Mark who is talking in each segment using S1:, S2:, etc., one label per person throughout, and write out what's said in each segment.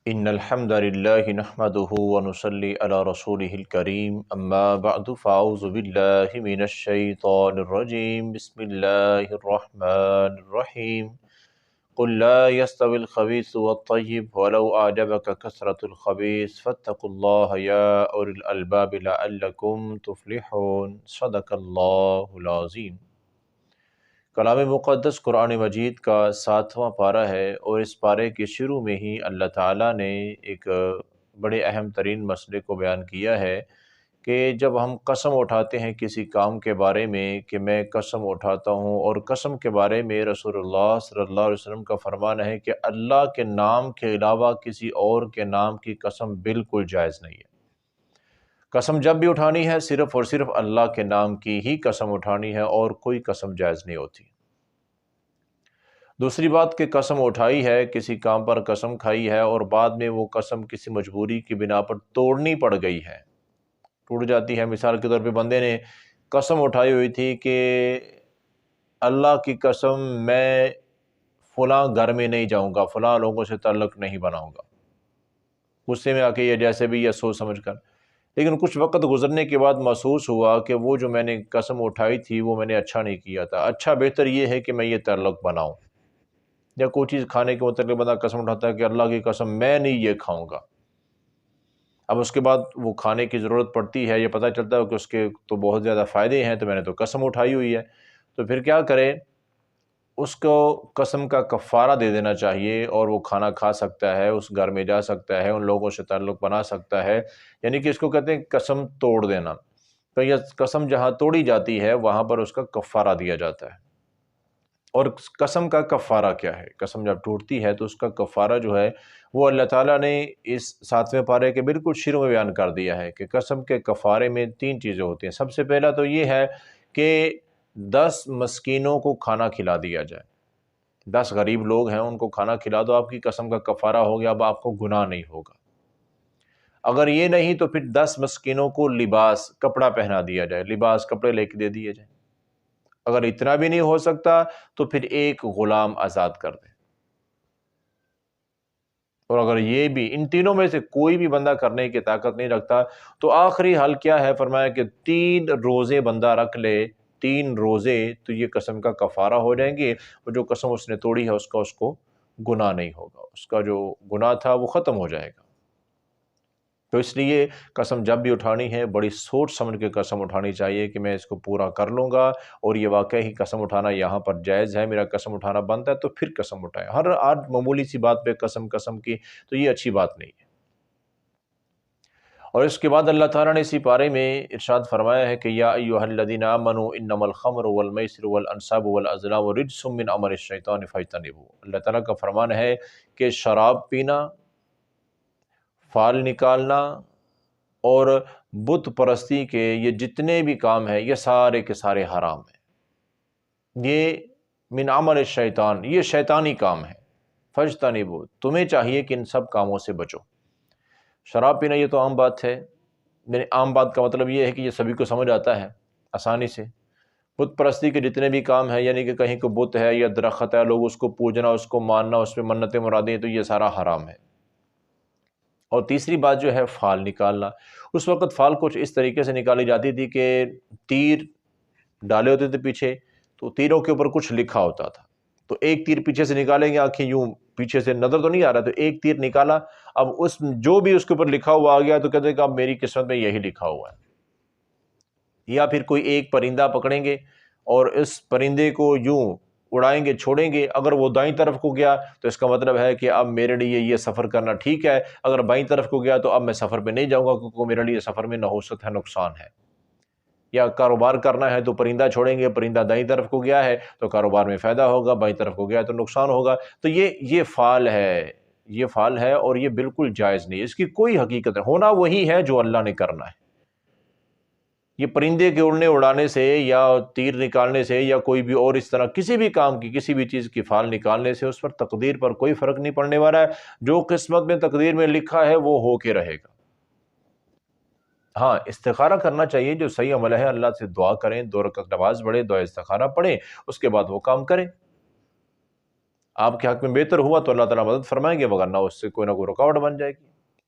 S1: ان الحمد للہ نحمده ونصلی علی رسولہ الکریم اما بعد فاعوذ باللہ من الشیطان الرجیم بسم اللہ الرحمن الرحیم قل لا يستوي الخبيث والطيب ولو أعجبك كثرة الخبيث فاتقوا الله يا أولي الألباب لعلكم تفلحون صدق اللہ العظیم۔ کلام مقدس قرآن مجید کا 7واں پارہ ہے، اور اس پارے کے شروع میں ہی اللہ تعالیٰ نے ایک بڑے اہم ترین مسئلے کو بیان کیا ہے کہ جب ہم قسم اٹھاتے ہیں کسی کام کے بارے میں کہ میں قسم اٹھاتا ہوں، اور قسم کے بارے میں رسول اللہ صلی اللہ علیہ وسلم کا فرمان ہے کہ اللہ کے نام کے علاوہ کسی اور کے نام کی قسم بالکل جائز نہیں ہے۔ قسم جب بھی اٹھانی ہے صرف اور صرف اللہ کے نام کی ہی قسم اٹھانی ہے، اور کوئی قسم جائز نہیں ہوتی۔ دوسری بات کہ قسم اٹھائی ہے، کسی کام پر قسم کھائی ہے، اور بعد میں وہ قسم کسی مجبوری کی بنا پر توڑنی پڑ گئی ہے، ٹوٹ جاتی ہے۔ مثال کے طور پہ بندے نے قسم اٹھائی ہوئی تھی کہ اللہ کی قسم میں فلاں گھر میں نہیں جاؤں گا، فلاں لوگوں سے تعلق نہیں بناؤں گا، غصے میں آ کے یا جیسے بھی یا سوچ سمجھ کر، لیکن کچھ وقت گزرنے کے بعد محسوس ہوا کہ وہ جو میں نے قسم اٹھائی تھی وہ میں نے اچھا نہیں کیا تھا، اچھا بہتر یہ ہے کہ میں یہ تعلق بناؤں۔ یا کوئی چیز کھانے کے متعلق بندہ قسم اٹھاتا ہے کہ اللہ کی قسم میں نہیں یہ کھاؤں گا، اب اس کے بعد وہ کھانے کی ضرورت پڑتی ہے، یہ پتہ چلتا ہے کہ اس کے تو بہت زیادہ فائدے ہیں، تو میں نے تو قسم اٹھائی ہوئی ہے، تو پھر کیا کرے؟ اس کو قسم کا کفارہ دے دینا چاہیے، اور وہ کھانا کھا سکتا ہے، اس گھر میں جا سکتا ہے، ان لوگوں سے تعلق بنا سکتا ہے، یعنی کہ اس کو کہتے ہیں قسم توڑ دینا۔ تو یہ قسم جہاں توڑی جاتی ہے وہاں پر اس کا کفارہ دیا جاتا ہے۔ اور قسم کا کفارہ کیا ہے؟ قسم جب ٹوٹتی ہے تو اس کا کفارہ جو ہے وہ اللہ تعالیٰ نے اس 7ویں پارے کے بالکل شروع میں بیان کر دیا ہے کہ قسم کے کفارے میں 3 چیزیں ہوتی ہیں۔ سب سے پہلا تو یہ ہے کہ 10 مسکینوں کو کھانا کھلا دیا جائے، 10 غریب لوگ ہیں ان کو کھانا کھلا دو، آپ کی قسم کا کفارہ ہو گیا، اب آپ کو گناہ نہیں ہوگا۔ اگر یہ نہیں تو پھر 10 مسکینوں کو لباس، کپڑا پہنا دیا جائے، لباس کپڑے لے کے دے دیے جائیں۔ اگر اتنا بھی نہیں ہو سکتا تو پھر ایک غلام آزاد کر دیں، اور اگر یہ بھی ان تینوں میں سے کوئی بھی بندہ کرنے کی طاقت نہیں رکھتا تو آخری حل کیا ہے؟ فرمایا کہ 3 روزے بندہ رکھ لے، 3 روزے، تو یہ قسم کا کفارہ ہو جائیں گے، اور جو قسم اس نے توڑی ہے اس کو گناہ نہیں ہوگا، اس کا جو گناہ تھا وہ ختم ہو جائے گا۔ تو اس لیے قسم جب بھی اٹھانی ہے بڑی سوچ سمجھ کے قسم اٹھانی چاہیے کہ میں اس کو پورا کر لوں گا، اور یہ واقعی قسم اٹھانا یہاں پر جائز ہے، میرا قسم اٹھانا بنتا ہے تو پھر قسم اٹھائے۔ ہر آج معمولی سی بات پہ قسم کی تو یہ اچھی بات نہیں ہے۔ اور اس کے بعد اللہ تعالیٰ نے اسی پارے میں ارشاد فرمایا ہے کہ یا ایھا الذین آمنوا انما الخمر والمیسر والانصاب والازلام رجس من عمل الشیطان فاجتنبوہ۔ اللہ تعالیٰ کا فرمان ہے کہ شراب پینا، فال نکالنا، اور بت پرستی کے یہ جتنے بھی کام ہیں یہ سارے کے سارے حرام ہیں، یہ من عمل الشیطان، یہ شیطانی کام ہے۔ فاجتنبوہ، تمہیں چاہیے کہ ان سب کاموں سے بچو۔ شراب پینا یہ تو عام بات ہے، یعنی عام بات کا مطلب یہ ہے کہ یہ سبھی کو سمجھ آتا ہے آسانی سے۔ بت پرستی کے جتنے بھی کام ہیں، یعنی کہ کہیں کو بت ہے یا درخت ہے، لوگ اس کو پوجنا، اس کو ماننا، اس پہ منتیں مرادیں، تو یہ سارا حرام ہے۔ اور تیسری بات جو ہے فال نکالنا، اس وقت فال کچھ اس طریقے سے نکالی جاتی تھی کہ تیر ڈالے ہوتے تھے پیچھے، تو تیروں کے اوپر کچھ لکھا ہوتا تھا، تو ایک تیر پیچھے سے نکالیں گے، آنکھیں یوں پیچھے سے نظر تو نہیں آ رہا، تو ایک تیر نکالا، اب اس جو بھی اس کے اوپر لکھا ہوا آ گیا تو کہتے ہیں کہ اب میری قسمت میں یہی لکھا ہوا ہے۔ یا پھر کوئی ایک پرندہ پکڑیں گے اور اس پرندے کو یوں اڑائیں گے، چھوڑیں گے، اگر وہ دائیں طرف کو گیا تو اس کا مطلب ہے کہ اب میرے لیے یہ سفر کرنا ٹھیک ہے، اگر بائیں طرف کو گیا تو اب میں سفر پہ نہیں جاؤں گا کیونکہ میرے لیے سفر میں نحوست ہے، نقصان ہے۔ یا کاروبار کرنا ہے تو پرندہ چھوڑیں گے، پرندہ دائیں طرف کو گیا ہے تو کاروبار میں فائدہ ہوگا، بائیں طرف کو گیا تو نقصان ہوگا۔ تو یہ فال ہے، یہ فال ہے، اور یہ بالکل جائز نہیں، اس کی کوئی حقیقت نہیں، ہونا وہی ہے جو اللہ نے کرنا ہے۔ یہ پرندے کے اڑانے سے یا تیر نکالنے سے یا کوئی بھی اور اس طرح کسی بھی کام کی، کسی بھی چیز کی فال نکالنے سے اس پر تقدیر پر کوئی فرق نہیں پڑنے والا ہے۔ جو قسمت میں تقدیر میں لکھا ہے وہ ہو کے رہے گا۔ ہاں، استخارہ کرنا چاہیے، جو صحیح عمل ہے اللہ سے دعا کریں، 2 رکعت نماز پڑھیں، دعا استخارہ پڑھیں، اس کے بعد وہ کام کریں۔ آپ کے حق میں بہتر ہوا تو اللہ تعالیٰ مدد فرمائیں گے، ورنہ اس سے کوئی نہ کوئی رکاوٹ بن جائے گی۔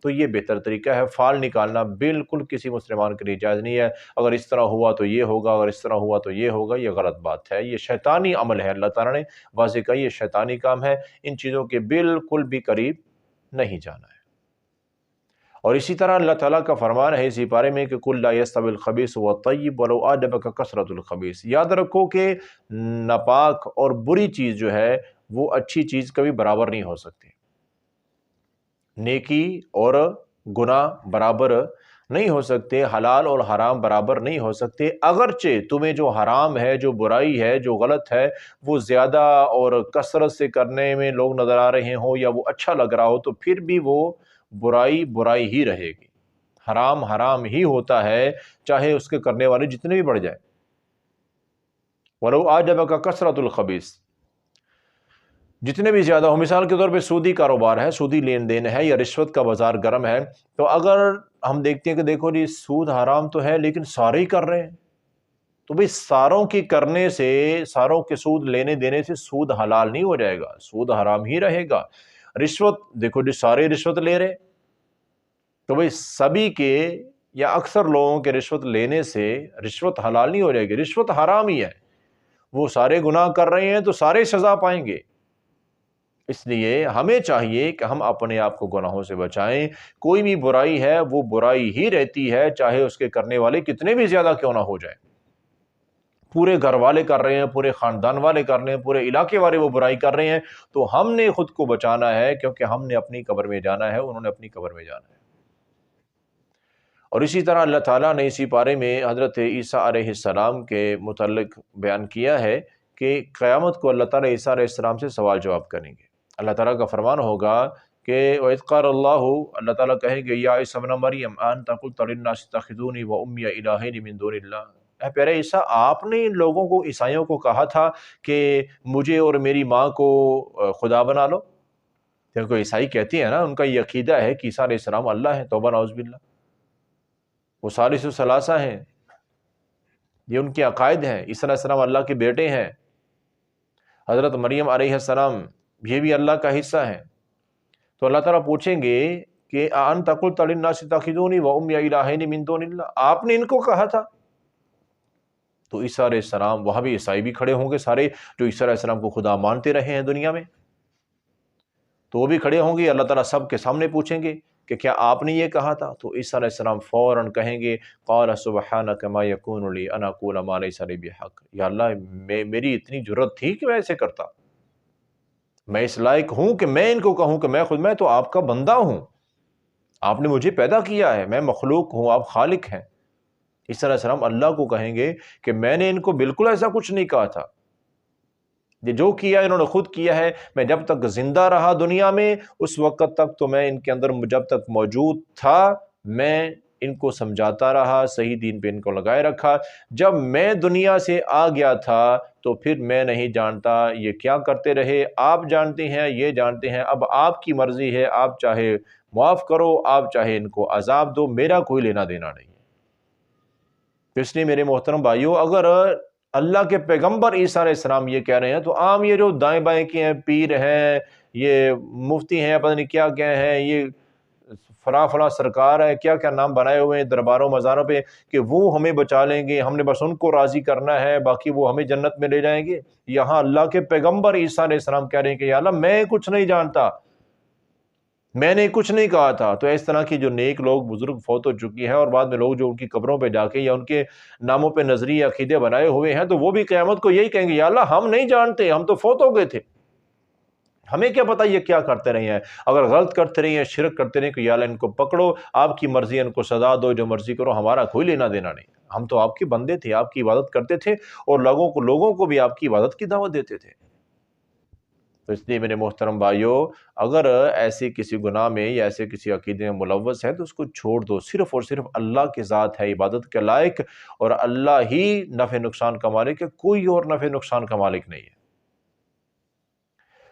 S1: تو یہ بہتر طریقہ ہے۔ فال نکالنا بالکل کسی مسلمان کے لیے جائز نہیں ہے۔ اگر اس طرح ہوا تو یہ ہوگا، اگر اس طرح ہوا تو یہ ہوگا، یہ غلط بات ہے، یہ شیطانی عمل ہے۔ اللہ تعالیٰ نے واضح کہا یہ شیطانی کام ہے، ان چیزوں کے بالکل بھی قریب نہیں جانا ہے۔ اور اسی طرح اللہ تعالیٰ کا فرمان ہے اسی پارے میں کہ قُل لَا يَسْتَوِي الْخَبِيثُ وَالطَّيِّبُ وَلَوْ أَعْجَبَكَ كَثْرَةُ الْخَبِيثِ۔ یاد رکھو کہ ناپاک اور بری چیز جو ہے وہ اچھی چیز کبھی برابر نہیں ہو سکتی۔ نیکی اور گناہ برابر نہیں ہو سکتے، حلال اور حرام برابر نہیں ہو سکتے۔ اگرچہ تمہیں جو حرام ہے، جو برائی ہے، جو غلط ہے، وہ زیادہ اور کثرت سے کرنے میں لوگ نظر آ رہے ہوں یا وہ اچھا لگ رہا ہو، تو پھر بھی وہ برائی برائی ہی رہے گی، حرام حرام ہی ہوتا ہے، چاہے اس کے کرنے والے جتنے بھی بڑھ جائیں۔ وَلَوْ أَعْجَبَكَ كَثْرَةُ الْخَبِيثِ، جتنے بھی زیادہ ہو۔ مثال کے طور پہ سودی کاروبار ہے، سودی لین دین ہے، یا رشوت کا بازار گرم ہے، تو اگر ہم دیکھتے ہیں کہ دیکھو جی سود حرام تو ہے لیکن سارے ہی کر رہے ہیں، تو بھئی ساروں کی کرنے سے، ساروں کے سود لینے دینے سے سود حلال نہیں ہو جائے گا، سود حرام ہی رہے گا۔ رشوت دیکھو جی سارے رشوت لے رہے، تو بھئی سبھی کے یا اکثر لوگوں کے رشوت لینے سے رشوت حلال نہیں ہو جائے گی، رشوت حرام ہی ہے۔ وہ سارے گناہ کر رہے ہیں تو سارے سزا پائیں گے۔ اس لیے ہمیں چاہیے کہ ہم اپنے آپ کو گناہوں سے بچائیں۔ کوئی بھی برائی ہے وہ برائی ہی رہتی ہے، چاہے اس کے کرنے والے کتنے بھی زیادہ کیوں نہ ہو جائیں۔ پورے گھر والے کر رہے ہیں، پورے خاندان والے کر رہے ہیں، پورے علاقے والے وہ برائی کر رہے ہیں، تو ہم نے خود کو بچانا ہے، کیونکہ ہم نے اپنی قبر میں جانا ہے، انہوں نے اپنی قبر میں جانا ہے۔ اور اسی طرح اللہ تعالیٰ نے اسی بارے میں حضرت عیسیٰ علیہ السلام کے متعلق بیان کیا ہے کہ قیامت کو اللہ تعالیٰ عیسیٰ علیہ السلام سے سوال جواب کریں گے۔ اللہ تعالیٰ کا فرمان ہوگا کہ وَإِذْ قَالَ اللَّهُ، اللہ تعالیٰ کہیں گے یا عیسیٰ ابن مریم أَنْتَ قُلْتَ لِلنَّاسِ اتَّخِذُونِي وَأُمِّيَ إِلَٰهَيْنِ مِن دُونِ اللَّهِ، اے پیارے عیسیٰ، آپ نے ان لوگوں کو، عیسائیوں کو کہا تھا کہ مجھے اور میری ماں کو خدا بنا لو۔ کیونکہ عیسائی کہتے ہیں نا، ان کا یہ عقیدہ ہے کہ عیسیٰ علیہ السلام اللہ ہے، توبہ نعوذ باللہ، وہ ثالث الثلاثہ ہیں، یہ ان کے عقائد ہیں۔ عیسیٰ علیہ السلام اللہ کے بیٹے ہیں، حضرت مریم علیہ السلام یہ بھی اللہ کا حصہ ہیں۔ تو اللہ تعالیٰ پوچھیں گے کہ أَأَنْتَ قُلْتَ لِلنَّاسِ اتَّخِذُونِي وَأُمِّيَ إِلَٰهَيْنِ مِن دُونِ اللَّهِ، آپ نے ان کو کہا تھا۔ تو عیسیٰ علیہ السلام، وہاں بھی عیسائی بھی کھڑے ہوں گے سارے جو عیسیٰ علیہ السلام کو خدا مانتے رہے ہیں دنیا میں، تو وہ بھی کھڑے ہوں گے، اللہ تعالیٰ سب کے سامنے پوچھیں گے کہ کیا آپ نے یہ کہا تھا؟ تو عیسیٰ علیہ السلام فوراً کہیں گے قال سبحانک ما یکون لی ان اقول ما لیس لی بحق، یا اللہ میری اتنی جرت تھی کہ میں ایسے کرتا، میں اس لائق ہوں کہ میں ان کو کہوں کہ میں تو آپ کا بندہ ہوں، آپ نے مجھے پیدا کیا ہے، میں مخلوق ہوں، آپ خالق ہیں۔ عیسیٰ علیہ السلام اللہ کو کہیں گے کہ میں نے ان کو بالکل ایسا کچھ نہیں کہا تھا، یہ جو کیا انہوں نے خود کیا ہے، میں جب تک زندہ رہا دنیا میں اس وقت تک تو میں ان کے اندر جب تک موجود تھا میں ان کو سمجھاتا رہا، صحیح دین پہ ان کو لگائے رکھا۔ جب میں دنیا سے آ گیا تھا تو پھر میں نہیں جانتا یہ کیا کرتے رہے، آپ جانتے ہیں، یہ جانتے ہیں، اب آپ کی مرضی ہے، آپ چاہے معاف کرو، آپ چاہے ان کو عذاب دو، میرا کوئی لینا دینا نہیں ہے۔ تو اس لیے میرے محترم بھائیو، اگر اللہ کے پیغمبر عیسیٰ علیہ السلام یہ کہہ رہے ہیں تو عام یہ جو دائیں بائیں کے ہیں، پیر ہیں، یہ مفتی ہیں، پتہ نہیں کیا کیا ہیں، یہ فلاں فلاں سرکار ہے، کیا کیا نام بنائے ہوئے ہیں درباروں مزاروں پہ کہ وہ ہمیں بچا لیں گے، ہم نے بس ان کو راضی کرنا ہے، باقی وہ ہمیں جنت میں لے جائیں گے۔ یہاں اللہ کے پیغمبر عیسیٰ علیہ السلام کہہ رہے ہیں کہ یا اللہ میں کچھ نہیں جانتا، میں نے کچھ نہیں کہا تھا۔ تو اس طرح کی جو نیک لوگ بزرگ فوت ہو چکی ہیں اور بعد میں لوگ جو ان کی قبروں پہ جا کے یا ان کے ناموں پہ نظریے عقیدے بنائے ہوئے ہیں، تو وہ بھی قیامت کو یہی کہیں گے یا اللہ ہم نہیں جانتے، ہم تو فوت ہو گئے تھے، ہمیں کیا پتہ یہ کیا کرتے رہے ہیں، اگر غلط کرتے رہے ہیں، شرک کرتے رہے ہیں، کہ یا اللہ ان کو پکڑو، آپ کی مرضی، ان کو سزا دو، جو مرضی کرو، ہمارا کوئی لینا دینا نہیں، ہم تو آپ کے بندے تھے، آپ کی عبادت کرتے تھے اور لوگوں کو بھی آپ کی عبادت کی دعوت دیتے تھے۔ تو اس لیے میرے محترم بھائیو، اگر ایسے کسی گناہ میں یا ایسے کسی عقیدے میں ملوث ہے تو اس کو چھوڑ دو، صرف اور صرف اللہ کی ذات ہے عبادت کے لائق، اور اللہ ہی نفع نقصان کا مالک ہے، کوئی اور نفع نقصان کا مالک نہیں ہے۔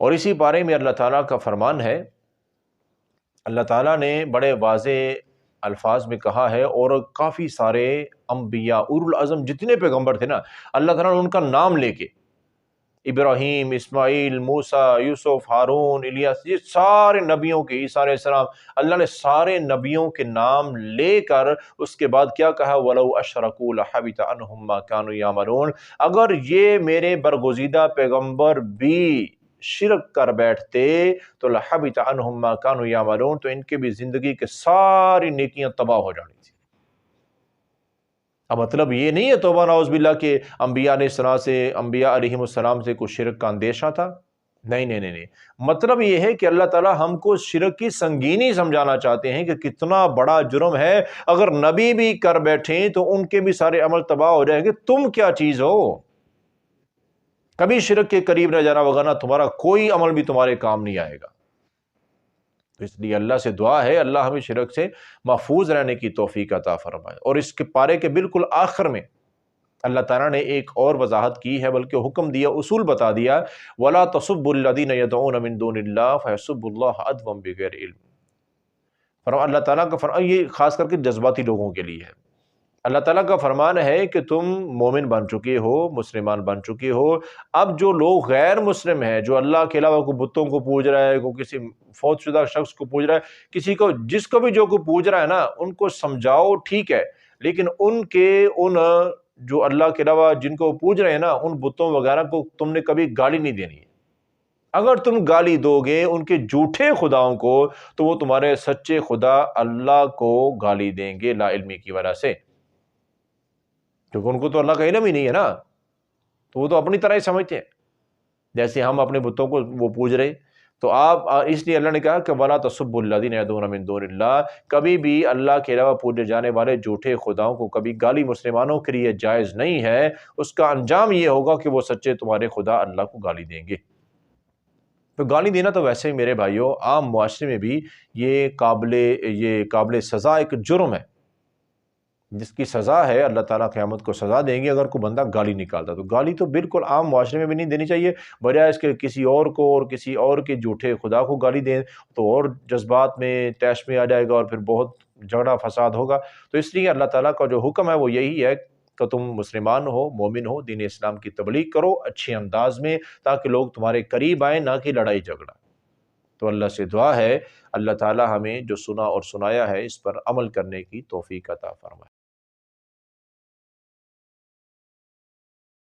S1: اور اسی بارے میں اللہ تعالیٰ کا فرمان ہے، اللہ تعالیٰ نے بڑے واضح الفاظ میں کہا ہے، اور کافی سارے انبیاء اولو العزم جتنے پیغمبر تھے نا، اللہ تعالیٰ نے ان کا نام لے کے ابراہیم، اسماعیل، موسیٰ، یوسف، ہارون، الیاس، یہ سارے نبیوں کے، عیسیٰ علیہ السلام، اللہ نے سارے نبیوں کے نام لے کر اس کے بعد کیا کہا، وَلَوْ أَشْرَكُوا لَحَبِطَ عَنْهُمْ مَا كَانُوا يَعْمَلُونَ، اگر یہ میرے برگزیدہ پیغمبر بھی شرک کر بیٹھتے تو لَحَبِطَ عَنْهُمْ مَا كَانُوا يَعْمَلُونَ، تو ان کے بھی زندگی کے ساری نیکیاں تباہ ہو جانی تھی۔ اب مطلب یہ نہیں ہے توبہ نعوذ باللہ کہ انبیاء علیہ السلام سے کچھ شرک کا اندیشہ تھا، نہیں نہیں نہیں نہیں، مطلب یہ ہے کہ اللہ تعالیٰ ہم کو شرک کی سنگینی سمجھانا چاہتے ہیں کہ کتنا بڑا جرم ہے، اگر نبی بھی کر بیٹھیں تو ان کے بھی سارے عمل تباہ ہو جائیں گے، تم کیا چیز ہو، کبھی شرک کے قریب نہ جانا، وگرنہ تمہارا کوئی عمل بھی تمہارے کام نہیں آئے گا۔ تو اس لیے اللہ سے دعا ہے اللہ ہمیں شرک سے محفوظ رہنے کی توفیق عطا فرمائے۔ اور اس کے پارے کے بالکل آخر میں اللہ تعالیٰ نے ایک اور وضاحت کی ہے، بلکہ حکم دیا، اصول بتا دیا، وَلَا تَسُبُّوا الَّذِينَ يَدْعُونَ مِن دُونِ اللَّهِ فَيَسُبُّوا اللَّهَ عَدْوًا بِغَيْرِ علم۔ اللہ تعالیٰ کا فرمان یہ خاص کر کے جذباتی لوگوں کے لیے ہے۔ اللہ تعالیٰ کا فرمان ہے کہ تم مومن بن چکے ہو، مسلمان بن چکے ہو، اب جو لوگ غیر مسلم ہیں، جو اللہ کے علاوہ کو بتوں کو پوج رہا ہے، کو کسی فوت شدہ شخص کو پوج رہا ہے، کسی کو جس کو بھی جو کو پوج رہا ہے نا، ان کو سمجھاؤ ٹھیک ہے، لیکن ان جو اللہ کے علاوہ جن کو پوج رہے ہیں نا، ان بتوں وغیرہ کو تم نے کبھی گالی نہیں دینی ہے۔ اگر تم گالی دو گے ان کے جھوٹے خداؤں کو تو وہ تمہارے سچے خدا اللہ کو گالی دیں گے لا علمی کی وجہ سے، کیونکہ ان کو تو اللہ کا علم ہی نہیں ہے نا، تو وہ تو اپنی طرح ہی سمجھتے ہیں، جیسے ہم اپنے بتوں کو وہ پوج رہے۔ تو آپ اس لیے اللہ نے کہا کہ وَلَا تَسُبُّوا الَّذِينَ يَدْعُونَ مِن دُونِ اللَّهِ، کبھی بھی اللہ کے علاوہ پوجے جانے والے جھوٹے خداؤں کو کبھی گالی مسلمانوں کے لیے جائز نہیں ہے، اس کا انجام یہ ہوگا کہ وہ سچے تمہارے خدا اللہ کو گالی دیں گے۔ تو گالی دینا تو ویسے ہی میرے بھائیوں عام معاشرے میں بھی یہ قابل سزا ایک جرم ہے، جس کی سزا ہے اللہ تعالیٰ قیامت کو سزا دیں گے اگر کوئی بندہ گالی نکالتا، تو گالی تو بالکل عام معاشرے میں بھی نہیں دینی چاہیے، بجائے اس کے کسی اور کو اور کسی اور کے جھوٹے خدا کو گالی دیں تو اور جذبات میں طیش میں آ جائے گا اور پھر بہت جھگڑا فساد ہوگا۔ تو اس لیے اللہ تعالیٰ کا جو حکم ہے وہ یہی ہے کہ تم مسلمان ہو، مومن ہو، دین اسلام کی تبلیغ کرو اچھے انداز میں، تاکہ لوگ تمہارے قریب آئیں، نہ کہ لڑائی جھگڑا۔ تو اللہ سے دعا ہے اللہ تعالیٰ ہمیں جو سنا اور سنایا ہے اس پر عمل کرنے کی توفیق عطا فرمائے۔